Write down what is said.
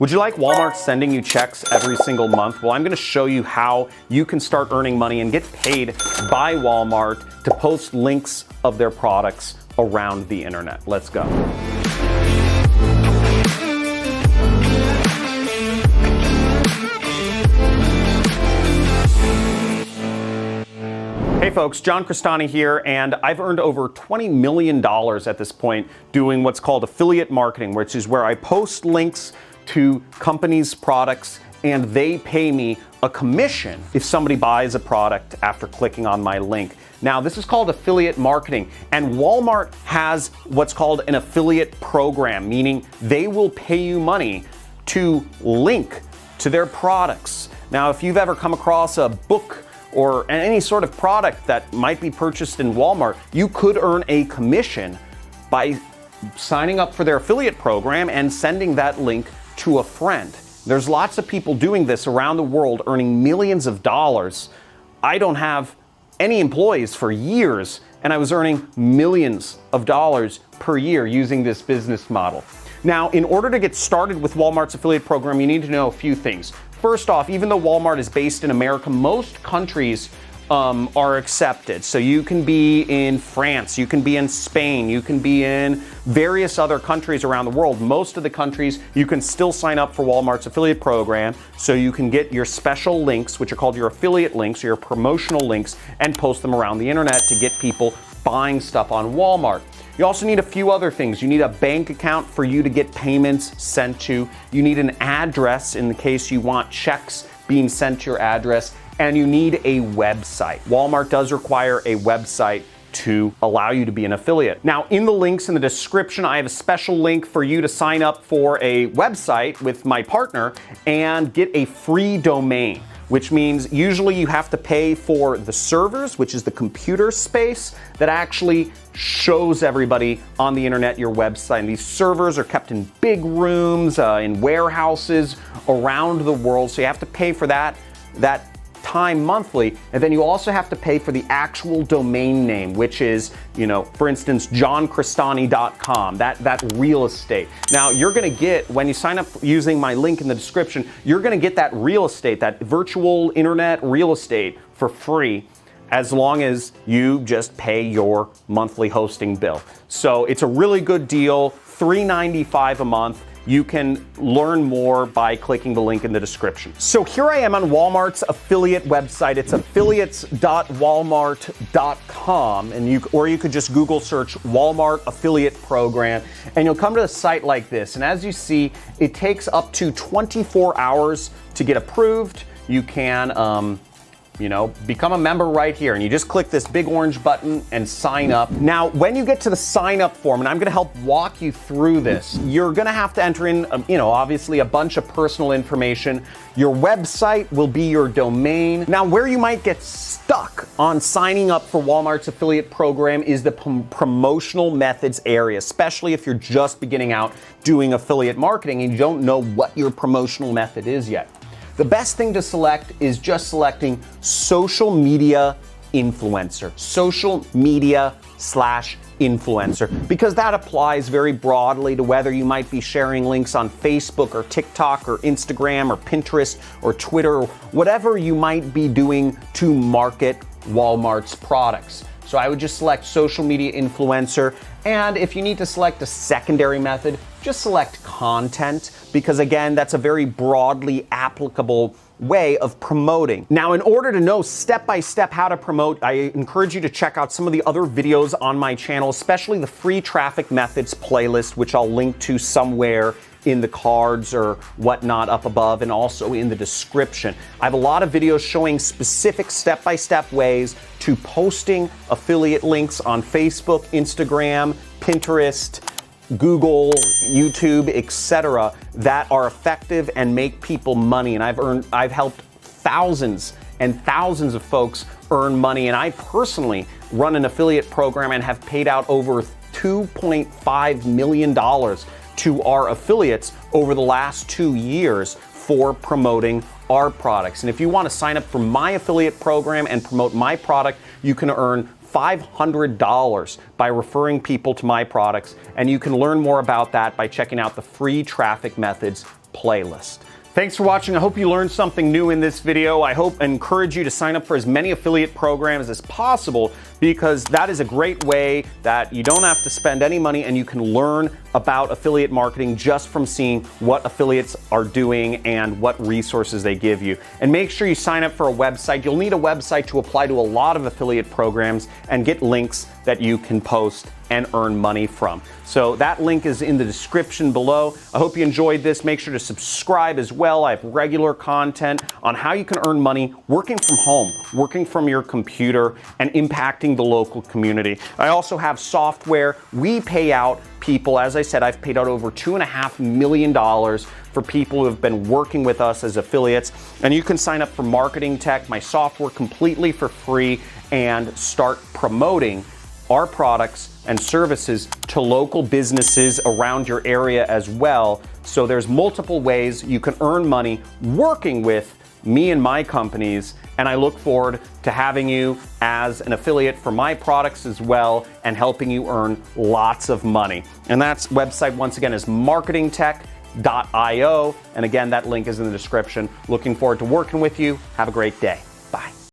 Would you like Walmart sending you checks every single month? Well, I'm going to show you how you can start earning money and get paid by Walmart to post links of their products around the internet. Let's go. Hey folks, John Crestani here, and I've earned over $20 million at this point doing what's called affiliate marketing, which is where I post links to companies' products and they pay me a commission if somebody buys a product after clicking on my link. Now, this is called affiliate marketing, and Walmart has what's called an affiliate program, meaning they will pay you money to link to their products. Now, if you've ever come across a book or any sort of product that might be purchased in Walmart, you could earn a commission by signing up for their affiliate program and sending that link to a friend. There's lots of people doing this around the world, earning millions of dollars. I don't have any employees for years, and I was earning millions of dollars per year using this business model. Now, in order to get started with Walmart's affiliate program, you need to know a few things. First off, even though Walmart is based in America, most countries are accepted. So you can be in France, you can be in Spain, you can be in various other countries around the world. Most of the countries, you can still sign up for Walmart's affiliate program, so you can get your special links, which are called your affiliate links, or your promotional links, and post them around the internet to get people buying stuff on Walmart. You also need a few other things. You need a bank account for you to get payments sent to. You need an address in the case you want checks being sent to your address. And you need a website. Walmart does require a website to allow you to be an affiliate. Now, in the links in the description, I have a special link for you to sign up for a website with my partner and get a free domain, which means usually you have to pay for the servers, which is the computer space that actually shows everybody on the internet your website. And these servers are kept in big rooms, in warehouses around the world. So you have to pay for that time monthly, and then you also have to pay for the actual domain name, which is, for instance, johncrestani.com, that real estate. Now, you're gonna get, when you sign up using my link in the description, you're gonna get that real estate, that virtual internet real estate for free, as long as you just pay your monthly hosting bill. So it's a really good deal, $3.95 a month. You can learn more by clicking the link in the description. So here I am on Walmart's affiliate website. It's affiliates.walmart.com, and or you could just Google search Walmart affiliate program, and you'll come to a site like this. And as you see, it takes up to 24 hours to get approved. You can become a member right here, and you just click this big orange button and sign up. Now, when you get to the sign up form, and I'm gonna help walk you through this, you're gonna have to enter in, obviously a bunch of personal information. Your website will be your domain. Now, where you might get stuck on signing up for Walmart's affiliate program is the promotional methods area, especially if you're just beginning out doing affiliate marketing and you don't know what your promotional method is yet. The best thing to select is just selecting social media influencer, social media /influencer, because that applies very broadly to whether you might be sharing links on Facebook or TikTok or Instagram or Pinterest or Twitter, or whatever you might be doing to market Walmart's products. So I would just select social media influencer, and if you need to select a secondary method, just select content, because again, that's a very broadly applicable way of promoting. Now, in order to know step-by-step how to promote, I encourage you to check out some of the other videos on my channel, especially the free traffic methods playlist, which I'll link to somewhere in the cards or whatnot up above, and also in the description. I have a lot of videos showing specific step-by-step ways to posting affiliate links on Facebook, Instagram, Pinterest, Google, YouTube, etc., that are effective and make people money. And I've helped thousands and thousands of folks earn money. And I personally run an affiliate program and have paid out over $2.5 million to our affiliates over the last 2 years for promoting our products. And if you want to sign up for my affiliate program and promote my product, you can earn $500 by referring people to my products, and you can learn more about that by checking out the free traffic methods playlist. Thanks for watching. I hope you learned something new in this video. I hope and encourage you to sign up for as many affiliate programs as possible, because that is a great way that you don't have to spend any money and you can learn about affiliate marketing just from seeing what affiliates are doing and what resources they give you. And make sure you sign up for a website. You'll need a website to apply to a lot of affiliate programs and get links that you can post and earn money from. So that link is in the description below. I hope you enjoyed this. Make sure to subscribe as well. I have regular content on how you can earn money working from home, working from your computer, and impacting the local community. I also have software. We pay out people. As I said, I've paid out over $2.5 million for people who have been working with us as affiliates. And you can sign up for Marketing Tech, my software, completely for free, and start promoting our products and services to local businesses around your area as well. So there's multiple ways you can earn money working with me and my companies, and I look forward to having you as an affiliate for my products as well and helping you earn lots of money. And that website, once again, is marketingtech.io. And again, that link is in the description. Looking forward to working with you. Have a great day.